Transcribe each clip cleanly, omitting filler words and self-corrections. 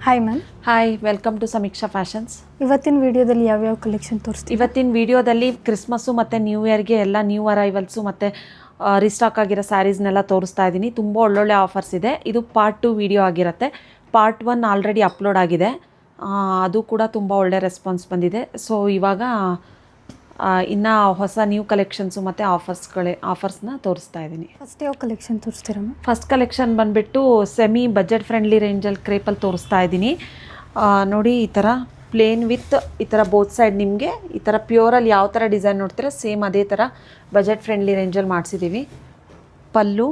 Hi ma'am. Hi, welcome to Samiksha fashions. ಇವತ್ತಿನ ವಿಡಿಯೋದಲ್ಲಿ ಯಾವ್ಯಾವ ಕಲೆಕ್ಷನ್ ತೋರಿಸ್ತೀವಿ? ಇವತ್ತಿನ ವಿಡಿಯೋದಲ್ಲಿ ಕ್ರಿಸ್ಮಸ್ಸು ಮತ್ತು ನ್ಯೂ ಇಯರ್ಗೆ ಎಲ್ಲ ನ್ಯೂ ಅರೈವಲ್ಸು ಮತ್ತು ರೀಸ್ಟಾಕ್ ಆಗಿರೋ ಸ್ಯಾರೀಸ್ನೆಲ್ಲ ತೋರಿಸ್ತಾ ಇದ್ದೀನಿ. ತುಂಬ ಒಳ್ಳೊಳ್ಳೆ ಆಫರ್ಸ್ ಇದೆ. ಇದು ಪಾರ್ಟ್ 2 ವಿಡಿಯೋ ಆಗಿರುತ್ತೆ. ಪಾರ್ಟ್ 1 ಆಲ್ರೆಡಿ ಅಪ್ಲೋಡ್ ಆಗಿದೆ. ಅದು ಕೂಡ ತುಂಬ ಒಳ್ಳೆ ರೆಸ್ಪಾನ್ಸ್ ಬಂದಿದೆ. ಸೊ ಇವಾಗ ಇನ್ನು ಹೊಸ ನ್ಯೂ ಕಲೆಕ್ಷನ್ಸು ಮತ್ತು ಆಫರ್ಸ್ನ ತೋರಿಸ್ತಾ ಇದ್ದೀನಿ. ಫಸ್ಟ್ ಯಾವ ಕಲೆಕ್ಷನ್ ತೋರಿಸ್ತೀರಾ ಮ್ಯಾಮ್? ಫಸ್ಟ್ ಕಲೆಕ್ಷನ್ ಬಂದುಬಿಟ್ಟು ಸೆಮಿ ಬಜೆಟ್ ಫ್ರೆಂಡ್ಲಿ ರೇಂಜಲ್ಲಿ ಕ್ರೇಪಲ್ಲಿ ತೋರಿಸ್ತಾ ಇದ್ದೀನಿ. ನೋಡಿ, ಈ ಥರ ಪ್ಲೇನ್ ವಿತ್ ಈ ಥರ ಬೋತ್ ಸೈಡ್ ನಿಮಗೆ ಈ ಥರ ಪ್ಯೂರಲ್ಲಿ ಯಾವ ಥರ ಡಿಸೈನ್ ನೋಡ್ತೀರ ಸೇಮ್ ಅದೇ ಥರ ಬಜೆಟ್ ಫ್ರೆಂಡ್ಲಿ ರೇಂಜಲ್ಲಿ ಮಾಡಿಸಿದ್ದೀವಿ. ಪಲ್ಲು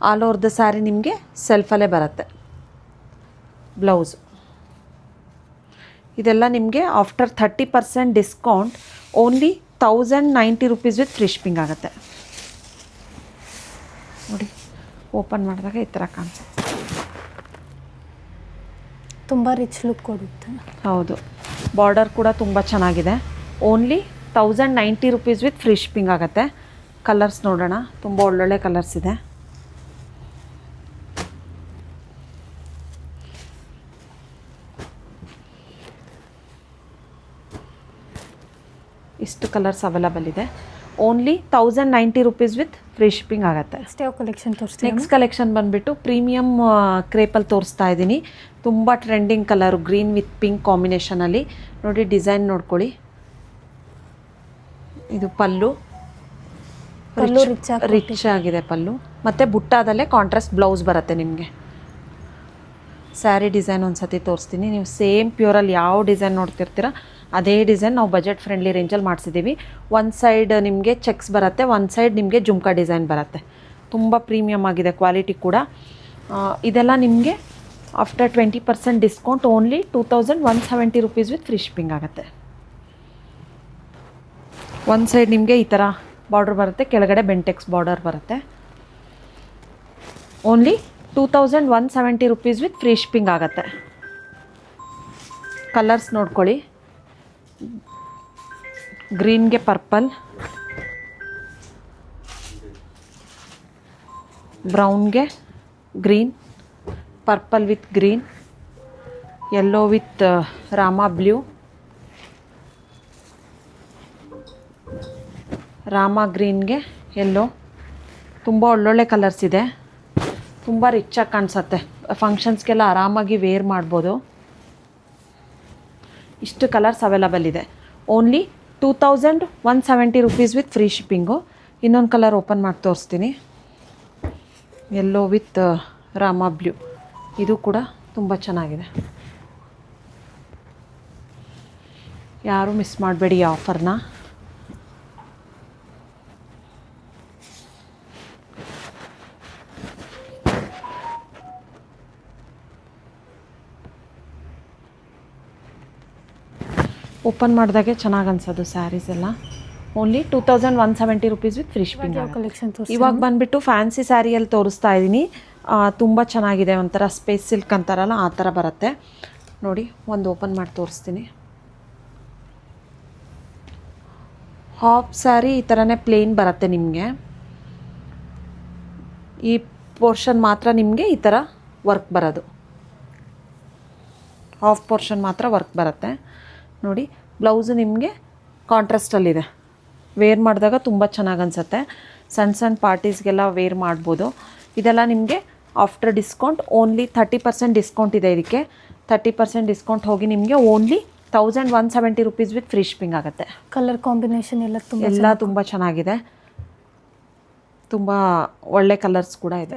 ಆಲ್ ಓವರ್ ದ ಸ್ಯಾರಿ ನಿಮಗೆ ಸೆಲ್ಫಲ್ಲೇ ಬರುತ್ತೆ. ಬ್ಲೌಸು ಇದೆಲ್ಲ ನಿಮಗೆ after 30% discount only 1090 rupees with free shipping ಆಗುತ್ತೆ. ನೋಡಿ, ಓಪನ್ ಮಾಡಿದಾಗ ಈ ಥರ ಕಾಣಿಸುತ್ತೆ. ತುಂಬ ರಿಚ್ ಲುಕ್ ಕೊಡುತ್ತೆ. ಹೌದು, ಬಾರ್ಡರ್ ಕೂಡ ತುಂಬ ಚೆನ್ನಾಗಿದೆ. Only 1090 rupees with free shipping ಆಗುತ್ತೆ. ಕಲರ್ಸ್ ನೋಡೋಣ, ತುಂಬ ಒಳ್ಳೊಳ್ಳೆ ಕಲರ್ಸ್ ಇದೆ. ಇಷ್ಟು ಕಲರ್ಸ್ ಅವೈಲಬಲ್ ಇದೆ. Only 1090 rupees with free shipping ಆಗುತ್ತೆ. ನೆಕ್ಸ್ಟ್ ಯಾವ ಕಲೆಕ್ಷನ್ ತೋರಿಸ್ತೀವಿ? ನೆಕ್ಸ್ಟ್ ಕಲೆಕ್ಷನ್ ಬಂದುಬಿಟ್ಟು ಪ್ರೀಮಿಯಮ್ ಕ್ರೇಪಲ್ಲಿ ತೋರಿಸ್ತಾ ಇದ್ದೀನಿ. ತುಂಬ trending colour, green with pink ಕಾಂಬಿನೇಷನಲ್ಲಿ. ನೋಡಿ, ಡಿಸೈನ್ ನೋಡ್ಕೊಳ್ಳಿ. ಇದು ಪಲ್ಲು ರಿಚ್ ಆಗಿದೆ ಪಲ್ಲು, ಮತ್ತು ಬುಟ್ಟಾದಲ್ಲೇ ಕಾಂಟ್ರಾಸ್ಟ್ ಬ್ಲೌಸ್ ಬರುತ್ತೆ ನಿಮಗೆ. ಸ್ಯಾರಿ ಡಿಸೈನ್ ಒಂದು ಸತಿ ತೋರಿಸ್ತೀನಿ. ನೀವು ಸೇಮ್ ಪ್ಯೂರಲ್ಲಿ ಯಾವ ಡಿಸೈನ್ ನೋಡ್ತಿರ್ತೀರ ಅದೇ ಡಿಸೈನ್ ನಾವು ಬಜೆಟ್ ಫ್ರೆಂಡ್ಲಿ ರೇಂಜಲ್ಲಿ ಮಾಡಿಸಿದ್ದೀವಿ. ಒಂದು ಸೈಡ್ ನಿಮಗೆ ಚೆಕ್ಸ್ ಬರುತ್ತೆ, ಒಂದು ಸೈಡ್ ನಿಮಗೆ ಜುಮ್ಕಾ ಡಿಸೈನ್ ಬರುತ್ತೆ. ತುಂಬ ಪ್ರೀಮಿಯಮ್ ಆಗಿದೆ, ಕ್ವಾಲಿಟಿ ಕೂಡ. ಇದೆಲ್ಲ ನಿಮಗೆ after 20% discount only 2170 rupees with free shipping ಆಗುತ್ತೆ. ಒಂದು ಸೈಡ್ ನಿಮಗೆ ಈ ಥರ ಬಾರ್ಡರ್ ಬರುತ್ತೆ, ಕೆಳಗಡೆ ಬೆಂಟೆಕ್ಸ್ ಬಾರ್ಡರ್ ಬರುತ್ತೆ. Only 2170 rupees with free shipping ಆಗುತ್ತೆ. ಕಲರ್ಸ್ ನೋಡ್ಕೊಳ್ಳಿ. ಗ್ರೀನ್ಗೆ ಪರ್ಪಲ್, ಬ್ರೌನ್ಗೆ green, purple with green, yellow with ರಾಮಾ ಬ್ಲೂ, ರಾಮಾ ಗ್ರೀನ್ಗೆ ಯೆಲ್ಲೋ. ತುಂಬ ಒಳ್ಳೊಳ್ಳೆ ಕಲರ್ಸ್ ಇದೆ. ತುಂಬ ರಿಚಾಗಿ ಕಾಣಿಸುತ್ತೆ. ಫಂಕ್ಷನ್ಸ್ಗೆಲ್ಲ ಆರಾಮಾಗಿ ವೇರ್ ಮಾಡ್ಬೋದು. ಇಷ್ಟು ಕಲರ್ಸ್ ಅವೈಲಬಲ್ ಇದೆ. Only 2170 rupees with free shipping. ಇನ್ನೊಂದು ಕಲರ್ ಓಪನ್ ಮಾಡಿ ತೋರಿಸ್ತೀನಿ. ಯೆಲ್ಲೋ ವಿತ್ ರಾಮಾ ಬ್ಲೂ, ಇದು ಕೂಡ ತುಂಬ ಚೆನ್ನಾಗಿದೆ. ಯಾರೂ ಮಿಸ್ ಮಾಡಬೇಡಿ ಈ ಆಫರ್ನ. ಓಪನ್ ಮಾಡಿದಾಗೆ ಚೆನ್ನಾಗಿ ಅನ್ಸೋದು ಸ್ಯಾರೀಸ್ ಎಲ್ಲ. Only 2170 rupees with free shipping. Collection ಇವಾಗ ಬಂದುಬಿಟ್ಟು ಫ್ಯಾನ್ಸಿ ಸ್ಯಾರಿಯಲ್ಲಿ ತೋರಿಸ್ತಾ ಇದ್ದೀನಿ. ತುಂಬ ಚೆನ್ನಾಗಿದೆ. ಒಂಥರ ಸ್ಪೇಸ್ ಸಿಲ್ಕ್ ಅಂತಾರಲ್ಲ ಆ ಥರ ಬರುತ್ತೆ. ನೋಡಿ, ಒಂದು ಓಪನ್ ಮಾಡಿ ತೋರಿಸ್ತೀನಿ. ಹಾಫ್ ಸ್ಯಾರಿ ಈ ಥರನೇ ಪ್ಲೇನ್ ಬರುತ್ತೆ ನಿಮಗೆ. ಈ ಪೋರ್ಷನ್ ಮಾತ್ರ ನಿಮಗೆ ಈ ಥರ ವರ್ಕ್ ಬರೋದು. ಹಾಫ್ ಪೋರ್ಷನ್ ಮಾತ್ರ ವರ್ಕ್ ಬರುತ್ತೆ. ನೋಡಿ, ಬ್ಲೌಸು ನಿಮಗೆ ಕಾಂಟ್ರಾಸ್ಟಲ್ಲಿದೆ. ವೇರ್ ಮಾಡಿದಾಗ ತುಂಬ ಚೆನ್ನಾಗಿ ಅನಿಸುತ್ತೆ. ಸಣ್ಣ ಸಣ್ಣ ಪಾರ್ಟೀಸ್ಗೆಲ್ಲ ವೇರ್ ಮಾಡ್ಬೋದು. ಇದೆಲ್ಲ ನಿಮಗೆ ಆಫ್ಟರ್ ಡಿಸ್ಕೌಂಟ್ ಓನ್ಲಿ 30% ಡಿಸ್ಕೌಂಟ್ ಇದೆ. ಇದಕ್ಕೆ 30% ಡಿಸ್ಕೌಂಟ್ ಹೋಗಿ ನಿಮಗೆ only 1170 rupees with free shipping ಆಗುತ್ತೆ. ಕಲರ್ ಕಾಂಬಿನೇಷನ್ ಎಲ್ಲ ತುಂಬ ಚೆನ್ನಾಗಿದೆ. ತುಂಬ ಒಳ್ಳೆ ಕಲರ್ಸ್ ಕೂಡ ಇದೆ.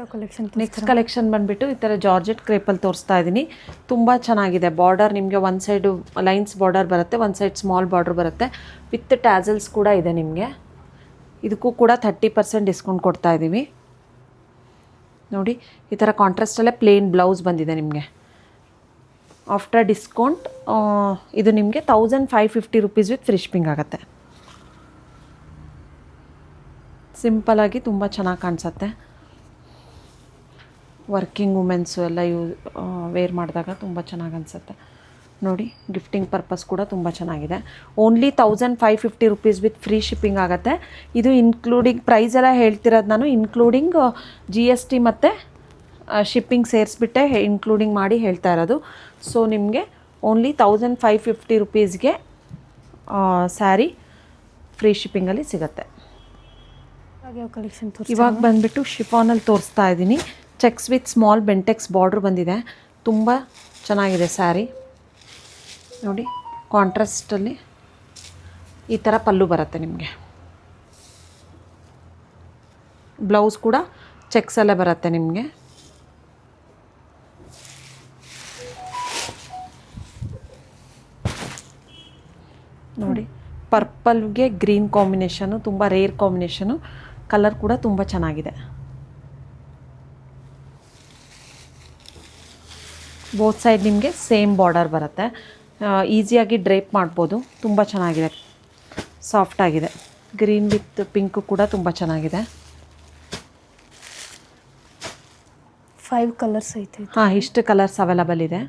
ನೆಕ್ಸ್ಟ್ ಕಲೆಕ್ಷನ್ ಬಂದುಬಿಟ್ಟು ಈ ಥರ ಜಾರ್ಜೆಟ್ ಕ್ರೇಪಲ್ಲಿ ತೋರಿಸ್ತಾ ಇದ್ದೀನಿ. ತುಂಬ ಚೆನ್ನಾಗಿದೆ. ಬಾರ್ಡರ್ ನಿಮಗೆ ಒಂದು ಸೈಡು ಲೈನ್ಸ್ ಬಾರ್ಡರ್ ಬರುತ್ತೆ, ಒಂದು ಸೈಡ್ ಸ್ಮಾಲ್ ಬಾರ್ಡರ್ ಬರುತ್ತೆ. ವಿತ್ ಟ್ಯಾಸಲ್ಸ್ ಕೂಡ ಇದೆ ನಿಮಗೆ. ಇದಕ್ಕೂ ಕೂಡ 30% ಡಿಸ್ಕೌಂಟ್ ಕೊಡ್ತಾ ಇದ್ದೀವಿ. ನೋಡಿ, ಈ ಥರ ಕಾಂಟ್ರಾಸ್ಟಲ್ಲೇ ಪ್ಲೇನ್ ಬ್ಲೌಸ್ ಬಂದಿದೆ ನಿಮಗೆ. ಆಫ್ಟರ್ ಡಿಸ್ಕೌಂಟ್ ಇದು ನಿಮಗೆ 1550 ರುಪೀಸ್ ವಿತ್ ಫ್ರೀ ಶಿಪ್ಪಿಂಗ್ ಆಗುತ್ತೆ. ಸಿಂಪಲಾಗಿ ತುಂಬ ಚೆನ್ನಾಗಿ ಕಾಣಿಸುತ್ತೆ. ವರ್ಕಿಂಗ್ ವುಮೆನ್ಸು ಎಲ್ಲ ವೇರ್ ಮಾಡಿದಾಗ ತುಂಬ ಚೆನ್ನಾಗಿ ಅನಿಸುತ್ತೆ. ನೋಡಿ, ಗಿಫ್ಟಿಂಗ್ ಪರ್ಪಸ್ ಕೂಡ ತುಂಬ ಚೆನ್ನಾಗಿದೆ. Only 1550 rupees with free shipping ಆಗುತ್ತೆ. ಇದು ಇನ್ಕ್ಲೂಡಿಂಗ್ ಪ್ರೈಸ್ ಎಲ್ಲ ಹೇಳ್ತಿರೋದು ನಾನು, ಇನ್ಕ್ಲೂಡಿಂಗ್ GST ಮತ್ತು ಶಿಪ್ಪಿಂಗ್ ಸೇರಿಸ್ಬಿಟ್ಟೆ ಇನ್ಕ್ಲೂಡಿಂಗ್ ಮಾಡಿ ಹೇಳ್ತಾ ಇರೋದು. ಸೊ ನಿಮಗೆ ಓನ್ಲಿ 1550 ರುಪೀಸ್ಗೆ ಸ್ಯಾರಿ ಫ್ರೀ ಶಿಪ್ಪಿಂಗಲ್ಲಿ ಸಿಗುತ್ತೆ. ಕಲೆಕ್ಷನ್ ಇವಾಗ ಬಂದುಬಿಟ್ಟು ಶಿಫಾನಲ್ಲಿ ತೋರಿಸ್ತಾ ಇದ್ದೀನಿ. Cheques with small Bentex border ಬಂದಿದೆ. ತುಂಬ ಚೆನ್ನಾಗಿದೆ ಸ್ಯಾರಿ ನೋಡಿ. ಕಾಂಟ್ರಾಸ್ಟಲ್ಲಿ ಈ ಥರ ಪಲ್ಲು ಬರುತ್ತೆ ನಿಮಗೆ. ಬ್ಲೌಸ್ ಕೂಡ ಚೆಕ್ಸಲ್ಲೇ ಬರುತ್ತೆ ನಿಮಗೆ. ನೋಡಿ ಪರ್ಪಲ್ಗೆ ಗ್ರೀನ್ ಕಾಂಬಿನೇಷನು, ತುಂಬ ರೇರ್ ಕಾಂಬಿನೇಷನು. ಕಲರ್ ಕೂಡ ತುಂಬ ಚೆನ್ನಾಗಿದೆ. ಬೋತ್ ಸೈಡ್ ನಿಮಗೆ ಸೇಮ್ ಬಾರ್ಡರ್ ಬರುತ್ತೆ. ಈಸಿಯಾಗಿ ಡ್ರೇಪ್ ಮಾಡ್ಬೋದು. ತುಂಬ ಚೆನ್ನಾಗಿದೆ, ಸಾಫ್ಟಾಗಿದೆ. ಗ್ರೀನ್ ವಿತ್ ಪಿಂಕು ಕೂಡ ತುಂಬ ಚೆನ್ನಾಗಿದೆ. 5 ಕಲರ್ಸ್ ಐತೆ. ಹಾಂ, ಇಷ್ಟು ಕಲರ್ಸ್ ಅವೈಲಬಲ್ ಇದೆ.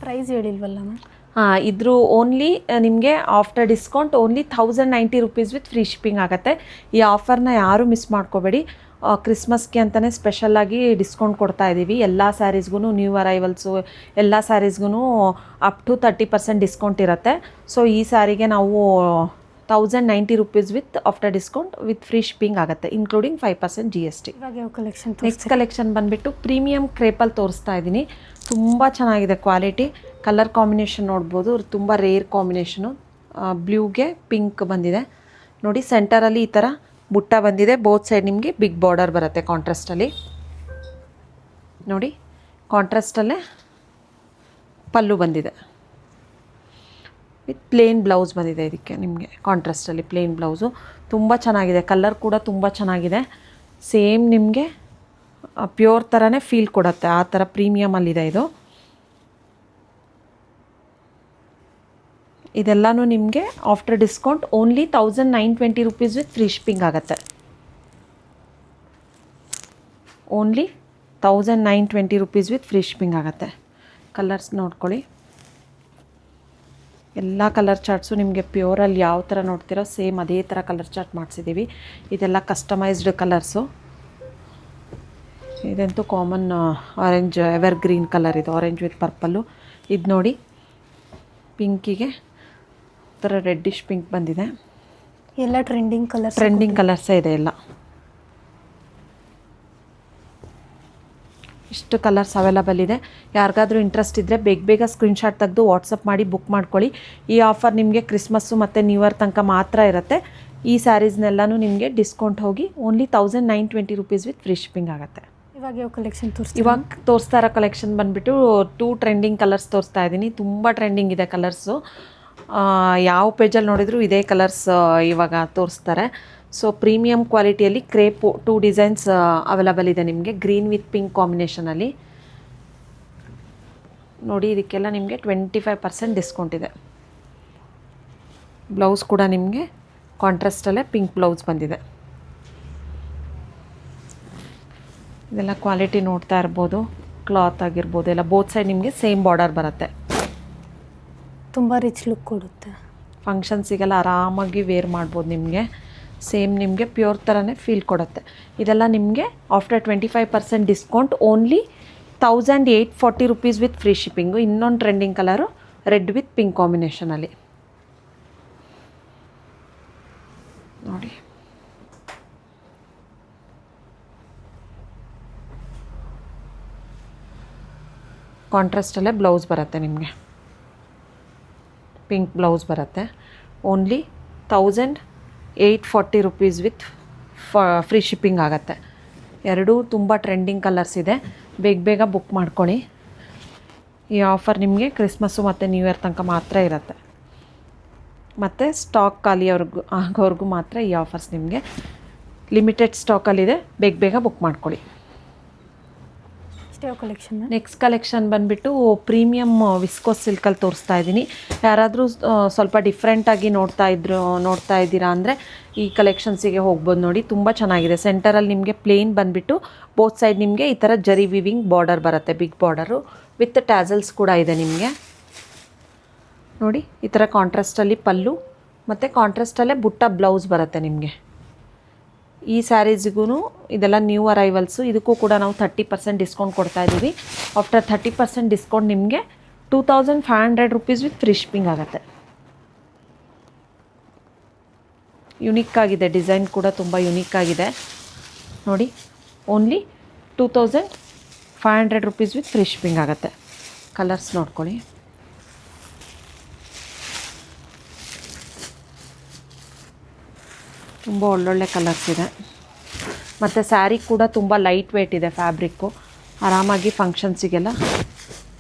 ಪ್ರೈಸ್ ಹೇಳಿಲ್ವಲ್ಲ ಮ್ಯಾಮ್? ಹಾಂ, ಇದ್ರ ಓನ್ಲಿ ನಿಮಗೆ after discount only 1090 rupees with free shipping ಆಗುತ್ತೆ. ಈ ಆಫರ್ನ ಯಾರೂ ಮಿಸ್ ಮಾಡ್ಕೋಬೇಡಿ. ಕ್ರಿಸ್ಮಸ್ಗೆ ಅಂತಲೇ ಸ್ಪೆಷಲ್ಲಾಗಿ ಡಿಸ್ಕೌಂಟ್ ಕೊಡ್ತಾ ಇದ್ದೀವಿ. ಎಲ್ಲ ಸ್ಯಾರೀಸ್ಗೂ, ನ್ಯೂ ಅರೈವಲ್ಸು ಎಲ್ಲ ಸ್ಯಾರೀಸ್ಗೂ ಅಪ್ ಟು 30% ಡಿಸ್ಕೌಂಟ್ ಇರುತ್ತೆ. ಸೊ ಈ ಸ್ಯಾರಿಗೆ ನಾವು 1090 rupees with after discount with free shipping ಆಗುತ್ತೆ, ಇನ್ಕ್ಲೂಡಿಂಗ್ 5% GST. ನೆಕ್ಸ್ಟ್ ಕಲೆಕ್ಷನ್ ಬಂದುಬಿಟ್ಟು ಪ್ರೀಮಿಯಂ ಕ್ರೇಪಲ್ಲಿ ತೋರಿಸ್ತಾ ಇದ್ದೀನಿ. ತುಂಬ ಚೆನ್ನಾಗಿದೆ ಕ್ವಾಲಿಟಿ. ಕಲರ್ ಕಾಂಬಿನೇಷನ್ ನೋಡ್ಬೋದು, ತುಂಬ ರೇರ್ ಕಾಂಬಿನೇಷನು. ಬ್ಲೂಗೆ ಪಿಂಕ್ ಬಂದಿದೆ ನೋಡಿ. ಸೆಂಟರಲ್ಲಿ ಈ ಥರ ಬುಟ್ಟ ಬಂದಿದೆ. ಬೋತ್ ಸೈಡ್ ನಿಮಗೆ ಬಿಗ್ ಬಾರ್ಡರ್ ಬರುತ್ತೆ ಕಾಂಟ್ರಾಸ್ಟಲ್ಲಿ ನೋಡಿ. ಕಾಂಟ್ರಾಸ್ಟಲ್ಲೇ ಪಲ್ಲು ಬಂದಿದೆ ವಿತ್ ಪ್ಲೇನ್ ಬ್ಲೌಸ್ ಬಂದಿದೆ. ಇದಕ್ಕೆ ನಿಮಗೆ ಕಾಂಟ್ರಾಸ್ಟಲ್ಲಿ ಪ್ಲೇನ್ ಬ್ಲೌಸು ತುಂಬ ಚೆನ್ನಾಗಿದೆ. ಕಲರ್ ಕೂಡ ತುಂಬ ಚೆನ್ನಾಗಿದೆ. ಸೇಮ್ ನಿಮಗೆ ಪ್ಯೂರ್ ಥರನೇ ಫೀಲ್ ಕೊಡುತ್ತೆ, ಆ ಥರ ಪ್ರೀಮಿಯಮಲ್ಲಿದೆ ಇದು. ಇದೆಲ್ಲನೂ ನಿಮಗೆ after discount only 1920 rupees with free shipping ಆಗುತ್ತೆ. Only 1920 rupees with free shipping ಆಗುತ್ತೆ. ಕಲರ್ಸ್ ನೋಡ್ಕೊಳ್ಳಿ. ಎಲ್ಲ ಕಲರ್ ಚಾರ್ಟ್ಸು ನಿಮಗೆ ಪ್ಯೂರಲ್ಲಿ ಯಾವ ಥರ ನೋಡ್ತೀರೋ ಸೇಮ್ ಅದೇ ಥರ ಕಲರ್ ಚಾರ್ಟ್ ಮಾಡಿಸಿದ್ದೀವಿ. ಇದೆಲ್ಲ ಕಸ್ಟಮೈಸ್ಡ್ ಕಲರ್ಸು. ಇದಂತೂ common orange evergreen colour ಇದು, ಆರೆಂಜ್ ವಿತ್ ಪರ್ಪಲ್ಲು. ಇದು ನೋಡಿ ಪಿಂಕಿಗೆ ಥರ ರೆಡ್ಡಿಶ್ ಪಿಂಕ್ ಬಂದಿದೆ. ಎಲ್ಲ ಟ್ರೆಂಡಿಂಗ್ ಕಲರ್ಸೇ ಇದೆ ಎಲ್ಲ. ಇಷ್ಟು ಕಲರ್ಸ್ ಅವೈಲಬಲ್ ಇದೆ. ಯಾರಿಗಾದ್ರೂ ಇಂಟ್ರೆಸ್ಟ್ ಇದ್ದರೆ ಬೇಗ ಸ್ಕ್ರೀನ್ಶಾಟ್ ತೆಗೆದು ವಾಟ್ಸಪ್ ಮಾಡಿ ಬುಕ್ ಮಾಡ್ಕೊಳ್ಳಿ. ಈ ಆಫರ್ ನಿಮಗೆ ಕ್ರಿಸ್ಮಸ್ಸು ಮತ್ತು ನ್ಯೂ ಇಯರ್ ತನಕ ಮಾತ್ರ ಇರುತ್ತೆ. ಈ ಸ್ಯಾರೀಸ್ನೆಲ್ಲನೂ ನಿಮಗೆ ಡಿಸ್ಕೌಂಟ್ ಹೋಗಿ only 1920 rupees with free shipping ಆಗುತ್ತೆ. ಇವಾಗ ತೋರಿಸ್ತಾ ಇರೋ ಕಲೆಕ್ಷನ್ ಬಂದುಬಿಟ್ಟು 2 ಟ್ರೆಂಡಿಂಗ್ ಕಲರ್ಸ್ ತೋರಿಸ್ತಾ ಇದ್ದೀನಿ. ತುಂಬ ಟ್ರೆಂಡಿಂಗ್ ಇದೆ ಕಲರ್ಸು. ಯಾವ ಪೇಜಲ್ಲಿ ನೋಡಿದರೂ ಇದೇ ಕಲರ್ಸ್ ಇವಾಗ ತೋರಿಸ್ತಾರೆ. ಸೊ ಪ್ರೀಮಿಯಂ ಕ್ವಾಲಿಟಿಯಲ್ಲಿ ಕ್ರೇಪ್ 2 ಡಿಸೈನ್ಸ್ ಅವೈಲಬಲ್ ಇದೆ ನಿಮಗೆ, ಗ್ರೀನ್ ವಿತ್ ಪಿಂಕ್ ಕಾಂಬಿನೇಷನಲ್ಲಿ ನೋಡಿ. ಇದಕ್ಕೆಲ್ಲ ನಿಮಗೆ 25% ಡಿಸ್ಕೌಂಟ್ ಇದೆ. ಬ್ಲೌಸ್ ಕೂಡ ನಿಮಗೆ ಕಾಂಟ್ರಾಸ್ಟಲ್ಲೇ ಪಿಂಕ್ ಬ್ಲೌಸ್ ಬಂದಿದೆ. ಇದೆಲ್ಲ ಕ್ವಾಲಿಟಿ ನೋಡ್ತಾ ಇರ್ಬೋದು. ಕ್ಲಾತ್ ಆಗಿರ್ಬೋದು ಎಲ್ಲ ಬೋತ್ ಸೈಡ್ ನಿಮಗೆ ಸೇಮ್ ಬಾರ್ಡರ್ ಬರುತ್ತೆ. ತುಂಬ ರಿಚ್ ಲುಕ್ ಕೊಡುತ್ತೆ. ಫಂಕ್ಷನ್ಸಿಗೆಲ್ಲ ಆರಾಮಾಗಿ ವೇರ್ ಮಾಡ್ಬೋದು. ನಿಮಗೆ ಸೇಮ್ ನಿಮಗೆ ಪ್ಯೂರ್ ಥರನೇ ಫೀಲ್ ಕೊಡುತ್ತೆ. ಇದೆಲ್ಲ ನಿಮಗೆ after 25% discount only 1840 rupees with free shipping. ಇನ್ನೊಂದು trending colour red with pink ಕಾಂಬಿನೇಷನಲ್ಲಿ ನೋಡಿ. ಕಾಂಟ್ರಾಸ್ಟಲ್ಲೇ ಬ್ಲೌಸ್ ಬರುತ್ತೆ ನಿಮಗೆ, ಪಿಂಕ್ ಬ್ಲೌಸ್ ಬರುತ್ತೆ. Only 1840 rupees with free shipping ಆಗುತ್ತೆ. ಎರಡೂ ತುಂಬ ಟ್ರೆಂಡಿಂಗ್ ಕಲರ್ಸ್ ಇದೆ. ಬೇಗ ಬುಕ್ ಮಾಡ್ಕೊಳ್ಳಿ. ಈ ಆಫರ್ ನಿಮಗೆ ಕ್ರಿಸ್ಮಸ್ಸು ಮತ್ತು ನ್ಯೂ ಇಯರ್ ತನಕ ಮಾತ್ರ ಇರುತ್ತೆ. ಮತ್ತು ಸ್ಟಾಕ್ ಆಗೋವರೆಗೂ ಮಾತ್ರ ಈ ಆಫರ್ಸ್ ನಿಮಗೆ ಲಿಮಿಟೆಡ್ ಸ್ಟಾಕಲ್ಲಿದೆ. ಬೇಗ ಬುಕ್ ಮಾಡ್ಕೊಳ್ಳಿ. ಕಲೆಕ್ಷನ್ ನೆಕ್ಸ್ಟ್ ಕಲೆಕ್ಷನ್ ಬಂದುಬಿಟ್ಟು ಪ್ರೀಮಿಯಮ್ ವಿಸ್ಕೋಸ್ ಸಿಲ್ಕಲ್ಲಿ ತೋರಿಸ್ತಾ ಇದ್ದೀನಿ. ಯಾರಾದರೂ ಸ್ವಲ್ಪ ಡಿಫ್ರೆಂಟಾಗಿ ನೋಡ್ತಾ ಇದ್ದೀರಾ ಅಂದರೆ ಈ ಕಲೆಕ್ಷನ್ಸಿಗೆ ಹೋಗ್ಬೋದು ನೋಡಿ. ತುಂಬ ಚೆನ್ನಾಗಿದೆ. ಸೆಂಟರಲ್ಲಿ ನಿಮಗೆ ಪ್ಲೇನ್ ಬಂದುಬಿಟ್ಟು ಬೋತ್ ಸೈಡ್ ನಿಮಗೆ ಈ ಥರ ಜರಿ ವಿವಿಂಗ್ ಬಾರ್ಡರ್ ಬರುತ್ತೆ, ಬಿಗ್ ಬಾರ್ಡರು ವಿತ್ ಟ್ಯಾಸಲ್ಸ್ ಕೂಡ ಇದೆ ನಿಮಗೆ ನೋಡಿ. ಈ ಥರ ಕಾಂಟ್ರಾಸ್ಟಲ್ಲಿ ಪಲ್ಲು ಮತ್ತು ಕಾಂಟ್ರಾಸ್ಟಲ್ಲೇ ಬುಟ್ಟ ಬ್ಲೌಸ್ ಬರುತ್ತೆ ನಿಮಗೆ. ಈ ಸ್ಯಾರೀಸ್ಗೂ ಇದೆಲ್ಲ ನ್ಯೂ ಅರೈವಲ್ಸು. ಇದಕ್ಕೂ ಕೂಡ ನಾವು 30% ಡಿಸ್ಕೌಂಟ್ ಕೊಡ್ತಾ ಇದ್ದೀವಿ. ಆಫ್ಟರ್ 30% ಡಿಸ್ಕೌಂಟ್ ನಿಮಗೆ 2500 ರುಪೀಸ್ ವಿತ್ ಫ್ರೀ ಶಿಪ್ಪಿಂಗ್ ಆಗುತ್ತೆ. ಯುನೀಕ್ ಆಗಿದೆ, ಡಿಸೈನ್ ಕೂಡ ತುಂಬ ಯುನೀಕ್ ಆಗಿದೆ ನೋಡಿ. Only 2500 rupees with free shipping ಆಗುತ್ತೆ. ಕಲರ್ಸ್ ನೋಡ್ಕೊಳ್ಳಿ. ತುಂಬ ಒಳ್ಳೊಳ್ಳೆ ಕಲರ್ಸ್ ಇದೆ. ಮತ್ತು ಸ್ಯಾರಿ ಕೂಡ ತುಂಬ ಲೈಟ್ ವೇಟ್ ಇದೆ ಫ್ಯಾಬ್ರಿಕ್ಕು. ಆರಾಮಾಗಿ ಫಂಕ್ಷನ್ಸಿಗೆಲ್ಲ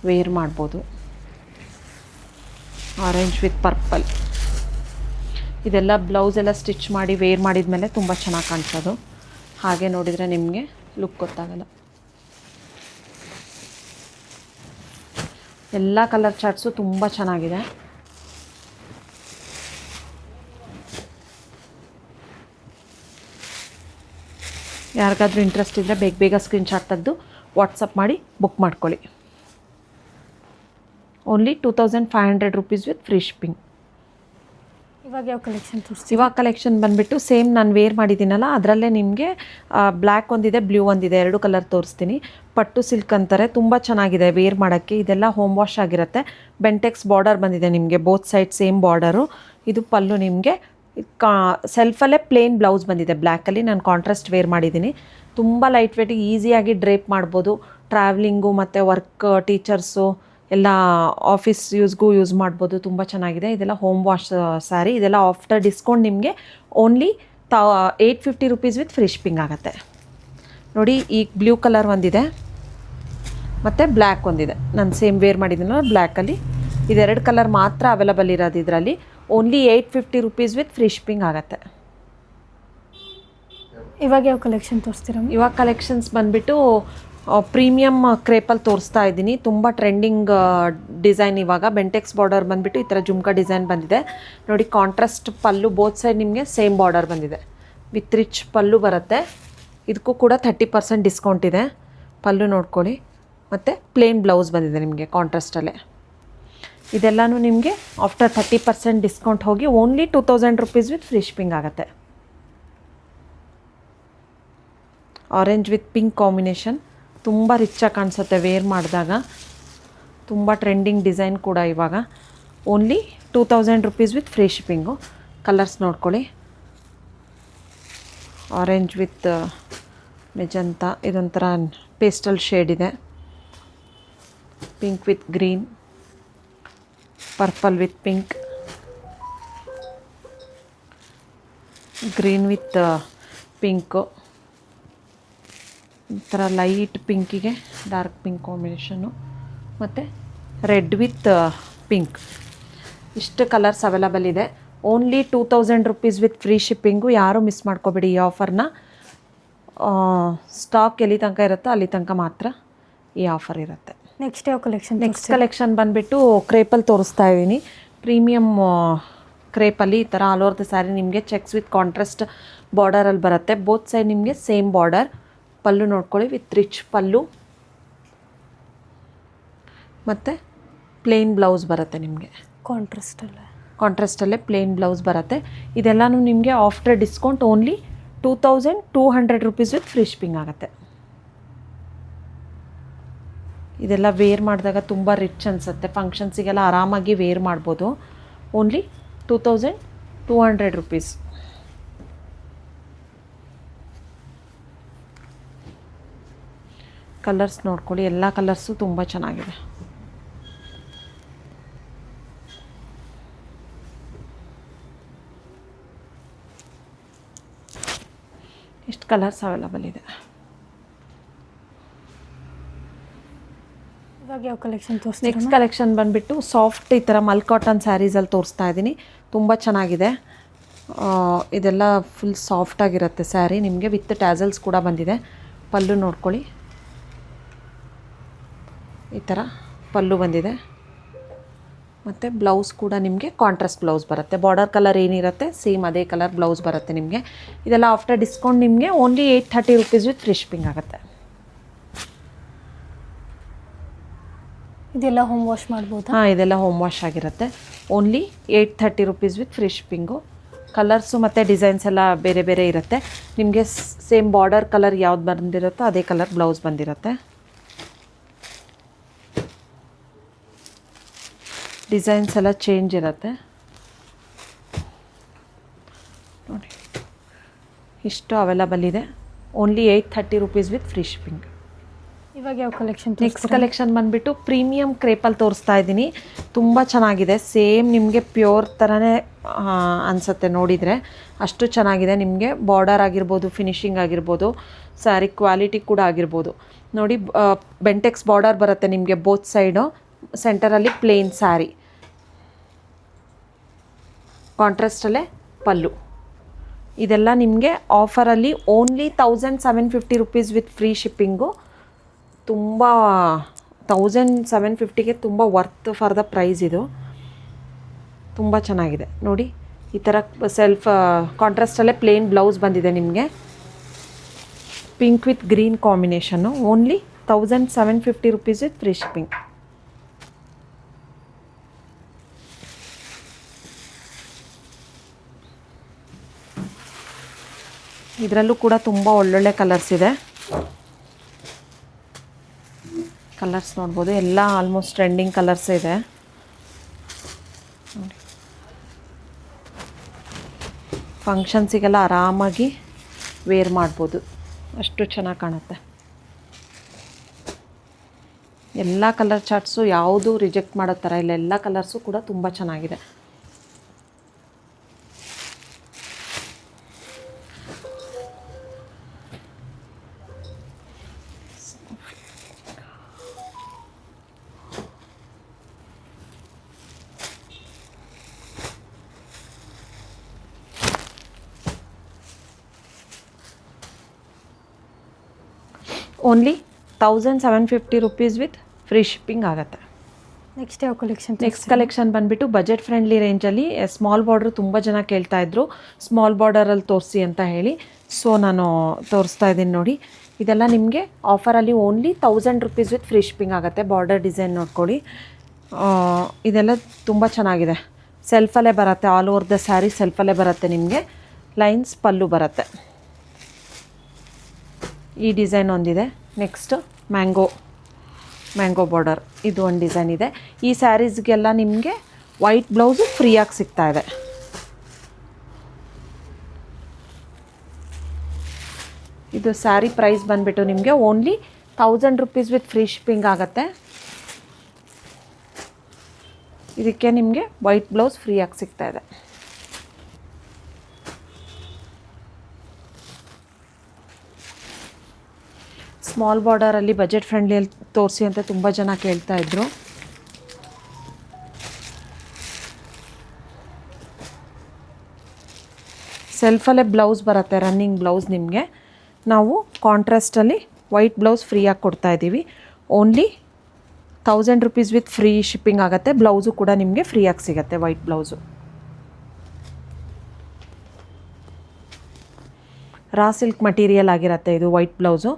ವೇರ್ ಮಾಡ್ಬೋದು. Orange with purple. ಇದೆಲ್ಲ ಬ್ಲೌಸ್ ಎಲ್ಲ ಸ್ಟಿಚ್ ಮಾಡಿ ವೇರ್ ಮಾಡಿದ ಮೇಲೆ ತುಂಬ ಚೆನ್ನಾಗಿ ಕಾಣಿಸೋದು. ಹಾಗೆ ನೋಡಿದರೆ ನಿಮಗೆ ಲುಕ್ ಗೊತ್ತಾಗಲ್ಲ. ಎಲ್ಲ ಕಲರ್ ಚಾರ್ಟ್ಸು ತುಂಬ ಚೆನ್ನಾಗಿದೆ. ಯಾರಿಗಾದ್ರೂ ಇಂಟ್ರೆಸ್ಟ್ ಇದ್ದರೆ ಬೇಗ ಬೇಗ ಸ್ಕ್ರೀನ್ಶಾಟ್ ತೆಗೆದು ವಾಟ್ಸಪ್ ಮಾಡಿ ಬುಕ್ ಮಾಡ್ಕೊಳ್ಳಿ. Only 2500 rupees with free shipping. ಇವಾಗ ಯಾವ ಕಲೆಕ್ಷನ್ ತೋರಿಸ್ತೀವಿ? ಇವಾಗ ಕಲೆಕ್ಷನ್ ಬಂದುಬಿಟ್ಟು ಸೇಮ್ ನಾನು ವೇರ್ ಮಾಡಿದ್ದೀನಲ್ಲ ಅದರಲ್ಲೇ ನಿಮಗೆ ಬ್ಲ್ಯಾಕ್ ಒಂದಿದೆ, ಬ್ಲೂ ಒಂದಿದೆ, 2 ಕಲರ್ ತೋರಿಸ್ತೀನಿ. ಪಟ್ಟು ಸಿಲ್ಕ್ ಅಂತಾರೆ, ತುಂಬ ಚೆನ್ನಾಗಿದೆ ವೇರ್ ಮಾಡೋಕ್ಕೆ. ಇದೆಲ್ಲ ಹೋಮ್ ವಾಶ್ ಆಗಿರುತ್ತೆ. ಬೆಂಟೆಕ್ಸ್ ಬಾರ್ಡರ್ ಬಂದಿದೆ ನಿಮಗೆ, ಬೋತ್ ಸೈಡ್ ಸೇಮ್ ಬಾರ್ಡರು. ಇದು ಪಲ್ಲು ನಿಮಗೆ ಸೆಲ್ಫಲ್ಲೇ ಪ್ಲೇನ್ ಬ್ಲೌಸ್ ಬಂದಿದೆ ಬ್ಲ್ಯಾಕಲ್ಲಿ. ನಾನು ಕಾಂಟ್ರಾಸ್ಟ್ ವೇರ್ ಮಾಡಿದ್ದೀನಿ. ತುಂಬ ಲೈಟ್ ವೇಟಿಗೆ ಈಸಿಯಾಗಿ ಡ್ರೇಪ್ ಮಾಡ್ಬೋದು. ಟ್ರಾವೆಲಿಂಗು ಮತ್ತು ವರ್ಕ್, ಟೀಚರ್ಸು ಎಲ್ಲ ಆಫೀಸ್ ಯೂಸ್ಗೂ ಯೂಸ್ ಮಾಡ್ಬೋದು. ತುಂಬ ಚೆನ್ನಾಗಿದೆ. ಇದೆಲ್ಲ ಹೋಮ್ ವಾಶ್ ಸ್ಯಾರಿ. ಇದೆಲ್ಲ ಆಫ್ಟರ್ ಡಿಸ್ಕೌಂಟ್ ನಿಮಗೆ only 850 rupees with free shipping ಆಗುತ್ತೆ ನೋಡಿ. ಈ ಬ್ಲೂ ಕಲರ್ ಒಂದಿದೆ ಮತ್ತು ಬ್ಲ್ಯಾಕ್ ಒಂದಿದೆ. ನಾನು ಸೇಮ್ ವೇರ್ ಮಾಡಿದ್ದೀನಲ್ಲ ಬ್ಲ್ಯಾಕಲ್ಲಿ. ಇದೆರಡು ಕಲರ್ ಮಾತ್ರ ಅವೈಲಬಲ್ ಇರೋದು ಇದರಲ್ಲಿ. Only 850 rupees with free shipping ಆಗುತ್ತೆ. ಇವಾಗ ಯಾವ ಕಲೆಕ್ಷನ್ ತೋರಿಸ್ತೀರಾ? ಇವಾಗ ಕಲೆಕ್ಷನ್ಸ್ ಬಂದುಬಿಟ್ಟು ಪ್ರೀಮಿಯಮ್ ಕ್ರೇಪಲ್ಲಿ ತೋರಿಸ್ತಾ ಇದ್ದೀನಿ. ತುಂಬ ಟ್ರೆಂಡಿಂಗ್ ಡಿಸೈನ್. ಇವಾಗ ಬೆಂಟೆಕ್ಸ್ ಬಾರ್ಡರ್ ಬಂದುಬಿಟ್ಟು ಈ ಥರ ಜುಮ್ಕಾ ಡಿಸೈನ್ ಬಂದಿದೆ ನೋಡಿ. ಕಾಂಟ್ರಾಸ್ಟ್ ಪಲ್ಲು, ಬೋತ್ ಸೈಡ್ ನಿಮಗೆ ಸೇಮ್ ಬಾರ್ಡರ್ ಬಂದಿದೆ. ವಿತ್ ರಿಚ್ ಪಲ್ಲು ಬರುತ್ತೆ. ಇದಕ್ಕೂ ಕೂಡ 30% ಡಿಸ್ಕೌಂಟ್ ಇದೆ. ಪಲ್ಲು ನೋಡ್ಕೊಳ್ಳಿ. ಮತ್ತು ಪ್ಲೇನ್ ಬ್ಲೌಸ್ ಬಂದಿದೆ ನಿಮಗೆ ಕಾಂಟ್ರಾಸ್ಟಲ್ಲೇ. ಇದೆಲ್ಲನೂ ನಿಮಗೆ ಆಫ್ಟರ್ 30% ಡಿಸ್ಕೌಂಟ್ ಹೋಗಿ only 2000 rupees with free shipping ಆಗುತ್ತೆ. Orange with pink combination. ತುಂಬ ರಿಚ್ಚಾಗಿ ಕಾಣಿಸುತ್ತೆ ವೇರ್ ಮಾಡಿದಾಗ. ತುಂಬ ಟ್ರೆಂಡಿಂಗ್ ಡಿಸೈನ್ ಕೂಡ ಇವಾಗ. Only 2000 rupees with free shipping. Colours ನೋಡ್ಕೊಳ್ಳಿ. ಆರೆಂಜ್ ವಿತ್ ಮೆಜಂತ, ಇದೊಂಥರ ಪೇಸ್ಟಲ್ ಶೇಡ್ ಇದೆ. Pink with green, purple with pink, green with pink, ಈ ಥರ ಲೈಟ್ ಪಿಂಕಿಗೆ ಡಾರ್ಕ್ ಪಿಂಕ್ ಕಾಂಬಿನೇಷನ್ನು, ಮತ್ತು ರೆಡ್ ವಿತ್ ಪಿಂಕ್. ಇಷ್ಟು ಕಲರ್ಸ್ ಅವೈಲಬಲ್ ಇದೆ. Only 2000 rupees with free shipping. ಯಾರೂ ಮಿಸ್ ಮಾಡ್ಕೋಬೇಡಿ ಈ ಆಫರ್ನ. ಸ್ಟಾಕ್ ಎಲ್ಲಿ ತನಕ ಇರುತ್ತೋ ಅಲ್ಲಿ ತನಕ ಮಾತ್ರ ಈ ಆಫರ್ ಇರುತ್ತೆ. ನೆಕ್ಸ್ಟ್ ಯಾವ ಕಲೆಕ್ಷನ್? ನೆಕ್ಸ್ಟ್ ಕಲೆಕ್ಷನ್ ಬಂದುಬಿಟ್ಟು ಕ್ರೇಪಲ್ಲಿ ತೋರಿಸ್ತಾ ಇದ್ದೀನಿ. ಪ್ರೀಮಿಯಮ್ ಕ್ರೇಪಲ್ಲಿ ಈ ಥರ ಆಲ್ ಓವರ್ ದ ಸ್ಯಾರಿ ನಿಮಗೆ ಚೆಕ್ಸ್ ವಿತ್ ಕಾಂಟ್ರಾಸ್ಟ್ ಬಾರ್ಡರಲ್ಲಿ ಬರುತ್ತೆ. ಬೋತ್ ಸೈಡ್ ನಿಮಗೆ ಸೇಮ್ ಬಾರ್ಡರ್. ಪಲ್ಲು ನೋಡ್ಕೊಳ್ಳಿ, ವಿತ್ ರಿಚ್ ಪಲ್ಲು ಮತ್ತು ಪ್ಲೇನ್ ಬ್ಲೌಸ್ ಬರುತ್ತೆ ನಿಮಗೆ. ಕಾಂಟ್ರಾಸ್ಟಲ್ಲೇ ಪ್ಲೇನ್ ಬ್ಲೌಸ್ ಬರುತ್ತೆ. ಇದೆಲ್ಲನೂ ನಿಮಗೆ after discount only 2200 rupees with free shipping ಆಗುತ್ತೆ. ಇದೆಲ್ಲ ವೇರ್ ಮಾಡಿದಾಗ ತುಂಬ ರಿಚ್ ಅನಿಸುತ್ತೆ. ಫಂಕ್ಷನ್ಸಿಗೆಲ್ಲ ಆರಾಮಾಗಿ ವೇರ್ ಮಾಡ್ಬೋದು. Only 2200 rupees. ಕಲರ್ಸ್ ನೋಡ್ಕೊಳ್ಳಿ. ಎಲ್ಲ ಕಲರ್ಸು ತುಂಬ ಚೆನ್ನಾಗಿದೆ. ಇಷ್ಟು ಕಲರ್ಸ್ ಅವೈಲಬಲ್ ಇದೆ. ಇವಾಗ ಯಾವ ಕಲೆಕ್ಷನ್ ತೋರಿಸ್ತೀರಾ? ನೆಕ್ಸ್ಟ್ ಕಲೆಕ್ಷನ್ ಬಂದುಬಿಟ್ಟು ಸಾಫ್ಟ್ ಈ ಥರ ಮಲ್ ಕಾಟನ್ ಸ್ಯಾರೀಸಲ್ಲಿ ತೋರಿಸ್ತಾ ಇದ್ದೀನಿ. ತುಂಬ ಚೆನ್ನಾಗಿದೆ. ಇದೆಲ್ಲ ಫುಲ್ ಸಾಫ್ಟಾಗಿರುತ್ತೆ ಸ್ಯಾರಿ ನಿಮಗೆ. ವಿತ್ ಟ್ಯಾಸಲ್ಸ್ ಕೂಡ ಬಂದಿದೆ. ಪಲ್ಲು ನೋಡ್ಕೊಳ್ಳಿ. ಈ ಥರ ಪಲ್ಲು ಬಂದಿದೆ. ಮತ್ತು ಬ್ಲೌಸ್ ಕೂಡ ನಿಮಗೆ ಕಾಂಟ್ರಾಸ್ಟ್ ಬ್ಲೌಸ್ ಬರುತ್ತೆ. ಬಾರ್ಡರ್ ಕಲರ್ ಏನಿರುತ್ತೆ ಸೇಮ್ ಅದೇ ಕಲರ್ ಬ್ಲೌಸ್ ಬರುತ್ತೆ ನಿಮಗೆ. ಇದೆಲ್ಲ ಆಫ್ಟರ್ ಡಿಸ್ಕೌಂಟ್ ನಿಮಗೆ only 830 rupees with free shipping ಆಗುತ್ತೆ. ಇದೆಲ್ಲ ಹೋಮ್ ವಾಶ್ ಮಾಡ್ಬೋದು? ಹಾಂ, ಇದೆಲ್ಲ ಹೋಮ್ ವಾಶ್ ಆಗಿರುತ್ತೆ. Only 830 rupees with free shipping. Colours ಮತ್ತು ಡಿಸೈನ್ಸ್ ಎಲ್ಲ ಬೇರೆ ಬೇರೆ ಇರುತ್ತೆ. ನಿಮಗೆ ಸೇಮ್ ಬಾರ್ಡರ್ ಕಲರ್ ಯಾವ್ದು ಬಂದಿರುತ್ತೋ ಅದೇ ಕಲರ್ ಬ್ಲೌಸ್ ಬಂದಿರುತ್ತೆ. ಡಿಸೈನ್ಸ್ ಎಲ್ಲ ಚೇಂಜ್ ಇರುತ್ತೆ ನೋಡಿ. ಇಷ್ಟು ಅವೈಲಬಲ್ ಇದೆ. Only 830 rupees with free shipping. ಇವಾಗ ಯಾವ ಕಲೆಕ್ಷನ್? ನೆಕ್ಸ್ಟ್ ಕಲೆಕ್ಷನ್ ಬಂದುಬಿಟ್ಟು ಪ್ರೀಮಿಯಮ್ ಕ್ರೇಪಲ್ಲಿ ತೋರಿಸ್ತಾ ಇದ್ದೀನಿ. ತುಂಬ ಚೆನ್ನಾಗಿದೆ. ಸೇಮ್ ನಿಮಗೆ ಪ್ಯೂರ್ ಥರನೇ ಅನಿಸುತ್ತೆ ನೋಡಿದರೆ, ಅಷ್ಟು ಚೆನ್ನಾಗಿದೆ. ನಿಮಗೆ ಬಾರ್ಡರ್ ಆಗಿರ್ಬೋದು, ಫಿನಿಶಿಂಗ್ ಆಗಿರ್ಬೋದು, ಸ್ಯಾರಿ ಕ್ವಾಲಿಟಿ ಕೂಡ ಆಗಿರ್ಬೋದು. ನೋಡಿ ಬೆಂಟೆಕ್ಸ್ ಬಾರ್ಡರ್ ಬರುತ್ತೆ ನಿಮಗೆ ಬೋತ್ ಸೈಡು. ಸೆಂಟರಲ್ಲಿ ಪ್ಲೇನ್ ಸ್ಯಾರಿ, ಕಾಂಟ್ರಾಸ್ಟಲ್ಲೇ ಪಲ್ಲು. ಇದೆಲ್ಲ ನಿಮಗೆ ಆಫರಲ್ಲಿ only 1750 rupees with free shipping. ತುಂಬ 1750ಗೆ ತುಂಬ ವರ್ತ್ ಫಾರ್ ದ ಪ್ರೈಸ್. ಇದು ತುಂಬ ಚೆನ್ನಾಗಿದೆ ನೋಡಿ. ಈ ಥರ ಸೆಲ್ಫ್ ಕಾಂಟ್ರಾಸ್ಟಲ್ಲೇ ಪ್ಲೇನ್ ಬ್ಲೌಸ್ ಬಂದಿದೆ ನಿಮಗೆ. Pink with green combination. Only 1750 rupees with free shipping. ಇದರಲ್ಲೂ ಕೂಡ ತುಂಬ ಒಳ್ಳೊಳ್ಳೆ ಕಲರ್ಸ್ ಇದೆ. ಕಲರ್ಸ್ ನೋಡ್ಬೋದು, ಎಲ್ಲ ಆಲ್ಮೋಸ್ಟ್ ಟ್ರೆಂಡಿಂಗ್ ಕಲರ್ಸ್ ಇದೆ ನೋಡಿ. ಫಂಕ್ಷನ್ಸಿಗೆಲ್ಲ ಆರಾಮಾಗಿ ವೇರ್ ಮಾಡ್ಬೋದು, ಅಷ್ಟು ಚೆನ್ನಾಗಿ ಕಾಣುತ್ತೆ. ಎಲ್ಲ ಕಲರ್ ಚಾರ್ಟ್ಸು ಯಾವುದು ರಿಜೆಕ್ಟ್ ಮಾಡೋ ಥರ ಇಲ್ಲ. ಎಲ್ಲ ಕಲರ್ಸು ಕೂಡ ತುಂಬ ಚೆನ್ನಾಗಿದೆ. Only 1750 rupees with free shipping ಆಗುತ್ತೆ. ನೆಕ್ಸ್ಟ್ ಯಾವ ಕಲೆಕ್ಷನ್? ನೆಕ್ಸ್ಟ್ ಕಲೆಕ್ಷನ್ ಬಂದುಬಿಟ್ಟು ಬಜೆಟ್ ಫ್ರೆಂಡ್ಲಿ ರೇಂಜಲ್ಲಿ ಸ್ಮಾಲ್ ಬಾರ್ಡ್ರು ತುಂಬ ಜನ ಕೇಳ್ತಾಯಿದ್ರು, ಸ್ಮಾಲ್ ಬಾರ್ಡರಲ್ಲಿ ತೋರಿಸಿ ಅಂತ ಹೇಳಿ. ಸೊ ನಾನು ತೋರಿಸ್ತಾ ಇದ್ದೀನಿ ನೋಡಿ. ಇದೆಲ್ಲ ನಿಮಗೆ ಆಫರಲ್ಲಿ only 1000 rupees with free shipping ಆಗುತ್ತೆ. ಬಾರ್ಡರ್ ಡಿಸೈನ್ ನೋಡ್ಕೊಳ್ಳಿ. ಇದೆಲ್ಲ ತುಂಬ ಚೆನ್ನಾಗಿದೆ. ಸೆಲ್ಫಲ್ಲೇ ಬರುತ್ತೆ, ಆಲ್ ಓವರ್ ದ ಸ್ಯಾರಿ ಸೆಲ್ಫಲ್ಲೇ ಬರುತ್ತೆ. ನಿಮಗೆ ಲೈನ್ಸ್ ಪಲ್ಲು ಬರುತ್ತೆ. ಈ ಡಿಸೈನ್ ಒಂದಿದೆ. ನೆಕ್ಸ್ಟ್ ಮ್ಯಾಂಗೋ ಬಾರ್ಡರ್, ಇದು ಒಂದು ಡಿಸೈನ್ ಇದೆ. ಈ ಸ್ಯಾರೀಸ್ಗೆಲ್ಲ ನಿಮಗೆ ವೈಟ್ ಬ್ಲೌಸು ಫ್ರೀಯಾಗಿ ಸಿಗ್ತಾ ಇದೆ. ಇದು ಸ್ಯಾರಿ ಪ್ರೈಸ್ ಬಂದುಬಿಟ್ಟು ನಿಮಗೆ only 1000 rupees with free shipping ಆಗುತ್ತೆ. ಇದಕ್ಕೆ ನಿಮಗೆ ವೈಟ್ ಬ್ಲೌಸ್ ಫ್ರೀಯಾಗಿ ಸಿಗ್ತಾ ಇದೆ. ಸ್ಮಾಲ್ ಬಾರ್ಡರಲ್ಲಿ ಬಜೆಟ್ ಫ್ರೆಂಡ್ಲಿಯಲ್ಲಿ ತೋರಿಸಿ ಅಂತ ತುಂಬ ಜನ ಕೇಳ್ತಾಯಿದ್ರು. ಸೆಲ್ಫಲ್ಲೇ ಬ್ಲೌಸ್ ಬರುತ್ತೆ, ರನ್ನಿಂಗ್ ಬ್ಲೌಸ್. ನಿಮಗೆ ನಾವು ಕಾಂಟ್ರಾಸ್ಟಲ್ಲಿ ವೈಟ್ ಬ್ಲೌಸ್ ಫ್ರೀಯಾಗಿ ಕೊಡ್ತಾಯಿದ್ದೀವಿ. Only 1000 rupees with free shipping ಆಗುತ್ತೆ. ಬ್ಲೌಸು ಕೂಡ ನಿಮಗೆ ಫ್ರೀಯಾಗಿ ಸಿಗುತ್ತೆ, white blouse. Raw silk material ಆಗಿರುತ್ತೆ ಇದು ವೈಟ್ ಬ್ಲೌಸು.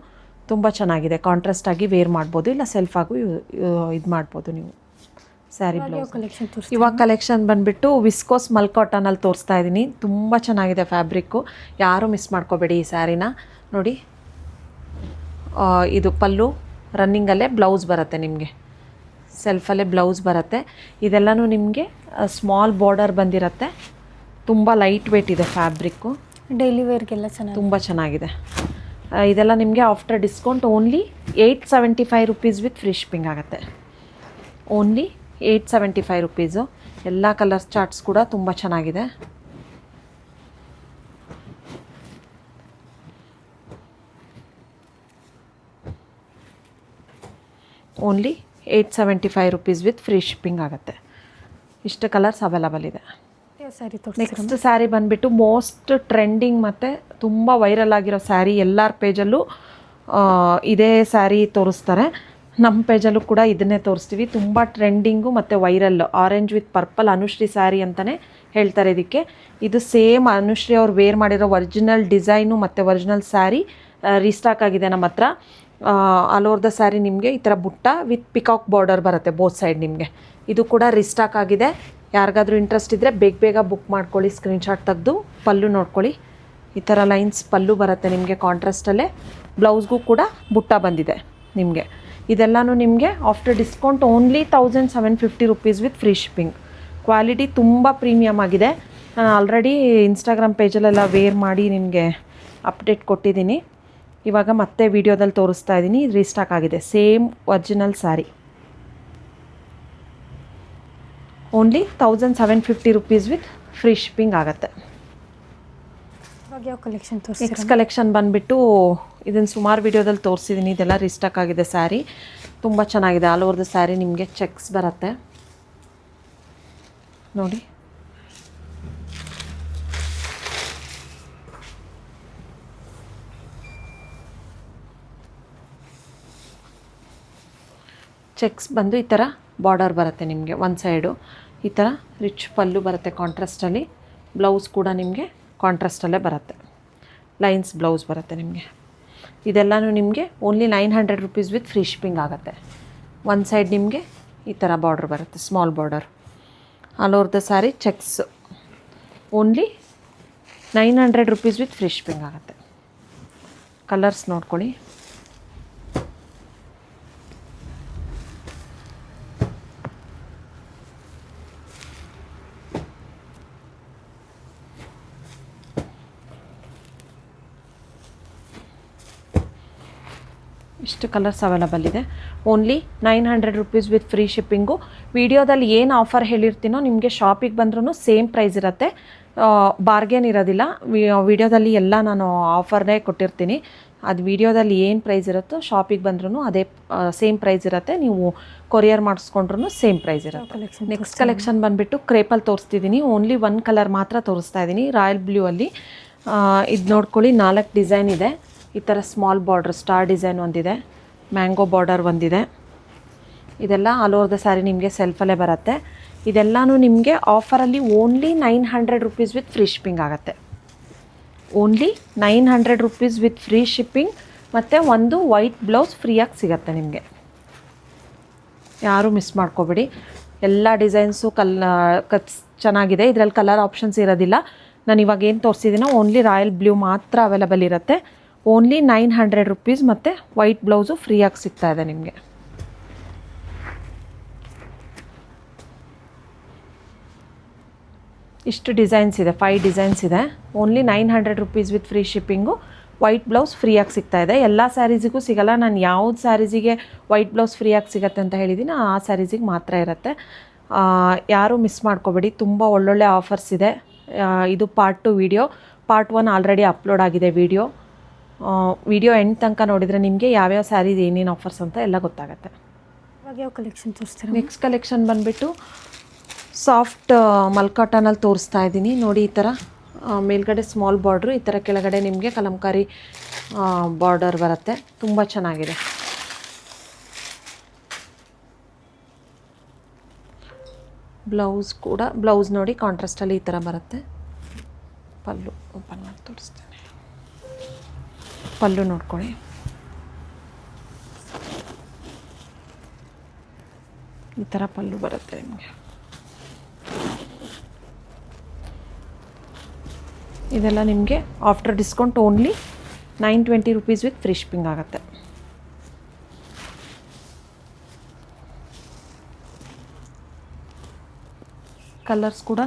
ತುಂಬ ಚೆನ್ನಾಗಿದೆ. ಕಾಂಟ್ರಾಸ್ಟ್ ಆಗಿ ವೇರ್ ಮಾಡ್ಬೋದು, ಇಲ್ಲ ಸೆಲ್ಫಾಗೂ ಇದು ಮಾಡ್ಬೋದು ನೀವು ಸ್ಯಾರಿ ಬ್ಲೌಸ್. ಇವಾಗ ಕಲೆಕ್ಷನ್ ಬಂದುಬಿಟ್ಟು ವಿಸ್ಕೋಸ್ ಮಲ್ ಕಾಟನಲ್ಲಿ ತೋರಿಸ್ತಾ ಇದ್ದೀನಿ. ತುಂಬ ಚೆನ್ನಾಗಿದೆ ಫ್ಯಾಬ್ರಿಕ್ಕು. ಯಾರೂ ಮಿಸ್ ಮಾಡ್ಕೋಬೇಡಿ ಈ ಸ್ಯಾರಿನ ನೋಡಿ. ಇದು ಪಲ್ಲು, ರನ್ನಿಂಗಲ್ಲೇ ಬ್ಲೌಸ್ ಬರುತ್ತೆ ನಿಮಗೆ, ಸೆಲ್ಫಲ್ಲೇ ಬ್ಲೌಸ್ ಬರುತ್ತೆ. ಇದೆಲ್ಲನೂ ನಿಮಗೆ ಸ್ಮಾಲ್ ಬಾರ್ಡರ್ ಬಂದಿರುತ್ತೆ. ತುಂಬ ಲೈಟ್ ವೇಟ್ ಇದೆ ಫ್ಯಾಬ್ರಿಕ್ಕು. ಡೈಲಿ ವೇರ್ಗೆಲ್ಲ ಚೆನ್ನಾಗಿ ತುಂಬ ಚೆನ್ನಾಗಿದೆ. ಇದೆಲ್ಲ ನಿಮಗೆ after discount only 875 rupees with free shipping ಆಗುತ್ತೆ. Only 875 rupees. ಎಲ್ಲ ಕಲರ್ಸ್ ಚಾರ್ಟ್ಸ್ ಕೂಡ ತುಂಬ ಚೆನ್ನಾಗಿದೆ. Only 875 rupees with free shipping ಆಗುತ್ತೆ. ಇಷ್ಟು ಕಲರ್ಸ್ ಅವೈಲಬಲ್ ಇದೆ. ನೆಕ್ಸ್ಟ್ ಸ್ಯಾರಿ ಬಂದುಬಿಟ್ಟು ಮೋಸ್ಟ್ ಟ್ರೆಂಡಿಂಗ್ ಮತ್ತು ತುಂಬ ವೈರಲ್ ಆಗಿರೋ ಸ್ಯಾರಿ. ಎಲ್ಲರ ಪೇಜಲ್ಲೂ ಇದೇ ಸ್ಯಾರಿ ತೋರಿಸ್ತಾರೆ. ನಮ್ಮ ಪೇಜಲ್ಲೂ ಕೂಡ ಇದನ್ನೇ ತೋರಿಸ್ತೀವಿ. ತುಂಬ ಟ್ರೆಂಡಿಂಗು ಮತ್ತು viral. Orange with purple Anushree sari ಅಂತಲೇ ಹೇಳ್ತಾರೆ ಇದಕ್ಕೆ. ಇದು ಸೇಮ್ ಅನುಶ್ರೀ ಅವ್ರು ವೇರ್ ಮಾಡಿರೋ ಒರಿಜಿನಲ್ ಡಿಸೈನು ಮತ್ತು ಒರಿಜಿನಲ್ ಸ್ಯಾರಿ ರೀಸ್ಟಾಕ್ ಆಗಿದೆ ನಮ್ಮ ಹತ್ರ. ಆಲ್ ಓವರ್ ದ ಸ್ಯಾರಿ ನಿಮಗೆ ಈ ಥರ ಬುಟ್ಟ ವಿತ್ ಪಿಕಾಕ್ ಬಾರ್ಡರ್ ಬರುತ್ತೆ ಬೋತ್ ಸೈಡ್ ನಿಮಗೆ. ಇದು ಕೂಡ ರೀಸ್ಟಾಕ್ ಆಗಿದೆ. ಯಾರಿಗಾದ್ರೂ ಇಂಟ್ರೆಸ್ಟ್ ಇದ್ದರೆ ಬೇಗ ಬುಕ್ ಮಾಡ್ಕೊಳ್ಳಿ, ಸ್ಕ್ರೀನ್ಶಾಟ್ ತೆಗೆದು. ಪಲ್ಲು ನೋಡ್ಕೊಳ್ಳಿ, ಈ ಥರ ಲೈನ್ಸ್ ಪಲ್ಲು ಬರುತ್ತೆ ನಿಮಗೆ ಕಾಂಟ್ರಾಸ್ಟಲ್ಲೇ. ಬ್ಲೌಸ್ಗೂ ಕೂಡ ಬುಟ್ಟ ಬಂದಿದೆ ನಿಮಗೆ. ಇದೆಲ್ಲನೂ ನಿಮಗೆ after discount only 1750 rupees with free shipping. Quality ತುಂಬ ಪ್ರೀಮಿಯಮ್ ಆಗಿದೆ. ನಾನು ಆಲ್ರೆಡಿ ಇನ್ಸ್ಟಾಗ್ರಾಮ್ ಪೇಜಲ್ಲೆಲ್ಲ ವೇರ್ ಮಾಡಿ ನಿಮಗೆ ಅಪ್ಡೇಟ್ ಕೊಟ್ಟಿದ್ದೀನಿ. ಇವಾಗ ಮತ್ತೆ ವಿಡಿಯೋದಲ್ಲಿ ತೋರಿಸ್ತಾ ಇದ್ದೀನಿ. ಇದು ರೀಸ್ಟಾಕ್ ಆಗಿದೆ, same original sari. Only 1750 rupees with free shipping ಆಗುತ್ತೆ. ಇವಾಗ ಯಾವ ಕಲೆಕ್ಷನ್ ನೆಕ್ಸ್ಟ್ ಕಲೆಕ್ಷನ್ ಬಂದುಬಿಟ್ಟು ಇದನ್ನು ಸುಮಾರು ವಿಡಿಯೋದಲ್ಲಿ ತೋರಿಸಿದ್ದೀನಿ. ಇದೆಲ್ಲ ರೀಸ್ಟಾಕ್ ಆಗಿದೆ ಸ್ಯಾರಿ. ತುಂಬ ಚೆನ್ನಾಗಿದೆ. ಆಲ್ ಓವರ್ ದ ಸ್ಯಾರಿ ನಿಮಗೆ ಚೆಕ್ಸ್ ಬರುತ್ತೆ ನೋಡಿ. ಚೆಕ್ಸ್ ಬಂದು ಈ ಥರ ಬಾರ್ಡರ್ ಬರುತ್ತೆ ನಿಮಗೆ. ಒಂದು ಸೈಡು ಈ ಥರ ರಿಚ್ ಪಲ್ಲು ಬರುತ್ತೆ ಕಾಂಟ್ರಾಸ್ಟಲ್ಲಿ. ಬ್ಲೌಸ್ ಕೂಡ ನಿಮಗೆ ಕಾಂಟ್ರಾಸ್ಟಲ್ಲೇ ಬರುತ್ತೆ. ಲೈನ್ಸ್ ಬ್ಲೌಸ್ ಬರುತ್ತೆ ನಿಮಗೆ. ಇದೆಲ್ಲನೂ ನಿಮಗೆ only 900 rupees with free shipping ಆಗುತ್ತೆ. ಒಂದು ಸೈಡ್ ನಿಮಗೆ ಈ ಥರ ಬಾರ್ಡರ್ ಬರುತ್ತೆ, small border. All over the sari cheques. Only 900 rupees with free shipping ಆಗುತ್ತೆ. ಕಲರ್ಸ್ ನೋಡ್ಕೊಳ್ಳಿ. ಇಷ್ಟು ಕಲರ್ಸ್ ಅವೈಲಬಲ್ ಇದೆ. Only 900 rupees with free shipping. ವಿಡಿಯೋದಲ್ಲಿ ಏನು ಆಫರ್ ಹೇಳಿರ್ತೀನೋ ನಿಮಗೆ ಶಾಪಿಗೆ ಬಂದ್ರೂ ಸೇಮ್ ಪ್ರೈಸ್ ಇರುತ್ತೆ, ಬಾರ್ಗೇನ್ ಇರೋದಿಲ್ಲ. ವಿಡಿಯೋದಲ್ಲಿ ಎಲ್ಲ ನಾನು ಆಫರ್ನೇ ಕೊಟ್ಟಿರ್ತೀನಿ. ಅದು ವಿಡಿಯೋದಲ್ಲಿ ಏನು ಪ್ರೈಸ್ ಇರುತ್ತೋ ಶಾಪಿಗೆ ಬಂದ್ರೂ ಅದೇ ಸೇಮ್ ಪ್ರೈಸ್ ಇರುತ್ತೆ. ನೀವು ಕೊರಿಯರ್ ಮಾಡಿಸ್ಕೊಂಡ್ರೂ ಸೇಮ್ ಪ್ರೈಸ್ ಇರುತ್ತೆ. ನೆಕ್ಸ್ಟ್ ಕಲೆಕ್ಷನ್ ಬಂದುಬಿಟ್ಟು ಕ್ರೇಪಲ್ಲಿ ತೋರಿಸ್ತಿದ್ದೀನಿ. ಓನ್ಲಿ ಒಂದು ಕಲರ್ ಮಾತ್ರ ತೋರಿಸ್ತಾ ಇದ್ದೀನಿ, ರಾಯಲ್ ಬ್ಲೂ ಅಲ್ಲಿ. ಇದು ನೋಡ್ಕೊಳ್ಳಿ, 4 ಡಿಸೈನ್ ಇದೆ. ಈ ಥರ ಸ್ಮಾಲ್ ಬಾರ್ಡ್ರ್ ಸ್ಟಾರ್ ಡಿಸೈನ್ ಒಂದಿದೆ, ಮ್ಯಾಂಗೋ ಬಾರ್ಡರ್ ಒಂದಿದೆ. ಇದೆಲ್ಲ ಆಲ್ ಓವರ್ ದ ಸ್ಯಾರಿ ನಿಮಗೆ ಸೆಲ್ಫಲ್ಲೇ ಬರುತ್ತೆ. ಇದೆಲ್ಲನೂ ನಿಮಗೆ ಆಫರಲ್ಲಿ only 900 rupees with free shipping ಆಗುತ್ತೆ. Only 900 rupees with free shipping. ಮತ್ತು ಒಂದು ವೈಟ್ ಬ್ಲೌಸ್ ಫ್ರೀಯಾಗಿ ಸಿಗುತ್ತೆ ನಿಮಗೆ. ಯಾರೂ ಮಿಸ್ ಮಾಡ್ಕೋಬೇಡಿ. ಎಲ್ಲ ಡಿಸೈನ್ಸು ಚೆನ್ನಾಗಿದೆ. ಇದರಲ್ಲಿ ಕಲರ್ ಆಪ್ಷನ್ಸ್ ಇರೋದಿಲ್ಲ. ನಾನು ಇವಾಗ ಏನು ತೋರಿಸಿದ್ದೀನೋ ಓನ್ಲಿ ರಾಯಲ್ ಬ್ಲೂ ಮಾತ್ರ ಅವೈಲಬಲ್ ಇರುತ್ತೆ. ಓನ್ಲಿ 900 ರುಪೀಸ್ ಮತ್ತು ವೈಟ್ ಬ್ಲೌಸು ಫ್ರೀಯಾಗಿ ಸಿಗ್ತಾ ಇದೆ ನಿಮಗೆ. ಇಷ್ಟು ಡಿಸೈನ್ಸ್ ಇದೆ, 5 ಡಿಸೈನ್ಸ್ ಇದೆ. Only 900 rupees with free shipping. White blouse ಫ್ರೀಯಾಗಿ ಸಿಗ್ತಾ ಇದೆ. ಎಲ್ಲ ಸ್ಯಾರೀಸಿಗೂ ಸಿಗೋಲ್ಲ. ನಾನು ಯಾವ್ದು ಸ್ಯಾರೀಸಿಗೆ ವೈಟ್ ಬ್ಲೌಸ್ ಫ್ರೀಯಾಗಿ ಸಿಗುತ್ತೆ ಅಂತ ಹೇಳಿದ್ದೀನಿ ಆ ಸ್ಯಾರೀಸಿಗೆ ಮಾತ್ರ ಇರುತ್ತೆ. ಯಾರೂ ಮಿಸ್ ಮಾಡ್ಕೋಬೇಡಿ. ತುಂಬ ಒಳ್ಳೊಳ್ಳೆ ಆಫರ್ಸ್ ಇದೆ. ಇದು part 2 video. Part 1 already upload ಆಗಿದೆ ವಿಡಿಯೋ ಎಂಡ್ ತನಕ ನೋಡಿದರೆ ನಿಮಗೆ ಯಾವ್ಯಾವ ಸ್ಯಾರೀಸ್ ಏನೇನು ಆಫರ್ಸ್ ಅಂತ ಎಲ್ಲ ಗೊತ್ತಾಗುತ್ತೆ. ಇವಾಗ ಯಾವ ಕಲೆಕ್ಷನ್ ತೋರಿಸ್ತೀರಾ? ನೆಕ್ಸ್ಟ್ ಕಲೆಕ್ಷನ್ ಬಂದುಬಿಟ್ಟು ಸಾಫ್ಟ್ ಮಲ್ಕಾಟನಲ್ಲಿ ತೋರಿಸ್ತಾ ಇದ್ದೀನಿ ನೋಡಿ. ಈ ಥರ ಮೇಲ್ಗಡೆ ಸ್ಮಾಲ್ ಬಾರ್ಡ್ರು, ಈ ಥರ ಕೆಳಗಡೆ ನಿಮಗೆ ಕಲಂಕಾರಿ ಬಾರ್ಡರ್ ಬರುತ್ತೆ. ತುಂಬ ಚೆನ್ನಾಗಿದೆ. ಬ್ಲೌಸ್ ನೋಡಿ ಕಾಂಟ್ರಾಸ್ಟಲ್ಲಿ ಈ ಥರ ಬರುತ್ತೆ. ಪಲ್ಲು ಓಪನ್ ಮಾಡಿ ತೋರಿಸ್ತೇನೆ. ಪಲ್ಲು ನೋಡ್ಕೊಳ್ಳಿ. ಈ ಥರ ಪಲ್ಲು ಬರುತ್ತೆ ನಿಮಗೆ. ಇದೆಲ್ಲ ನಿಮಗೆ after discount only 920 rupees with free shipping ಆಗುತ್ತೆ. ಕಲರ್ಸ್ ಕೂಡ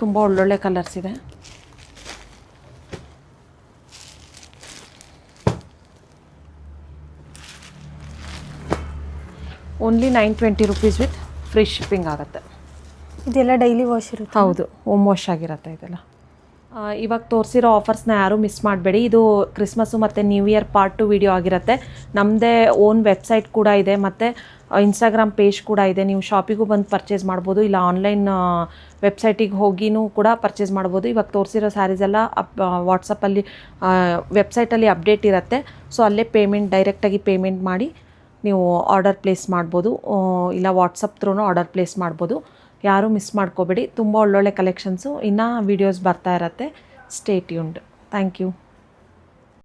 ತುಂಬ ಒಳ್ಳೊಳ್ಳೆ ಕಲರ್ಸ್ ಇದೆ. Only 920 rupees with free shipping ಆಗುತ್ತೆ. ಇದೆಲ್ಲ ಡೈಲಿ ವಾಶ್ ಇರುತ್ತೆ? ಹೌದು, ಹೋಮ್ ವಾಶ್ ಆಗಿರುತ್ತೆ ಇದೆಲ್ಲ. ಇವಾಗ ತೋರಿಸಿರೋ ಆಫರ್ಸ್ನ ಯಾರೂ ಮಿಸ್ ಮಾಡಬೇಡಿ. ಇದು ಕ್ರಿಸ್ಮಸ್ಸು ಮತ್ತು ನ್ಯೂ ಇಯರ್ ಪಾರ್ಟ್ 2 ವಿಡಿಯೋ ಆಗಿರುತ್ತೆ. ನಮ್ಮದೇ ಓನ್ ವೆಬ್ಸೈಟ್ ಕೂಡ ಇದೆ ಮತ್ತು ಇನ್ಸ್ಟಾಗ್ರಾಮ್ ಪೇಜ್ ಕೂಡ ಇದೆ. ನೀವು ಶಾಪಿಗೂ ಬಂದು ಪರ್ಚೇಸ್ ಮಾಡ್ಬೋದು, ಇಲ್ಲ ಆನ್ಲೈನ್ ವೆಬ್ಸೈಟಿಗೆ ಹೋಗಿನೂ ಕೂಡ ಪರ್ಚೇಸ್ ಮಾಡ್ಬೋದು. ಇವಾಗ ತೋರಿಸಿರೋ ಸ್ಯಾರೀಸೆಲ್ಲ ವಾಟ್ಸಪ್ಪಲ್ಲಿ ವೆಬ್ಸೈಟಲ್ಲಿ ಅಪ್ಡೇಟ್ ಇರುತ್ತೆ. ಸೊ ಅಲ್ಲೇ ಡೈರೆಕ್ಟಾಗಿ ಪೇಮೆಂಟ್ ಮಾಡಿ ನೀವು ಆರ್ಡರ್ ಪ್ಲೇಸ್ ಮಾಡ್ಬೋದು, ಇಲ್ಲ ವಾಟ್ಸಪ್ ಥ್ರೂನೂ ಆರ್ಡರ್ ಪ್ಲೇಸ್ ಮಾಡ್ಬೋದು. ಯಾರೂ ಮಿಸ್ ಮಾಡ್ಕೋಬೇಡಿ. ತುಂಬ ಒಳ್ಳೊಳ್ಳೆ ಕಲೆಕ್ಷನ್ಸು ಇನ್ನೂ ವೀಡಿಯೋಸ್ ಬರ್ತಾ ಇರುತ್ತೆ. Stay tuned. Thank you.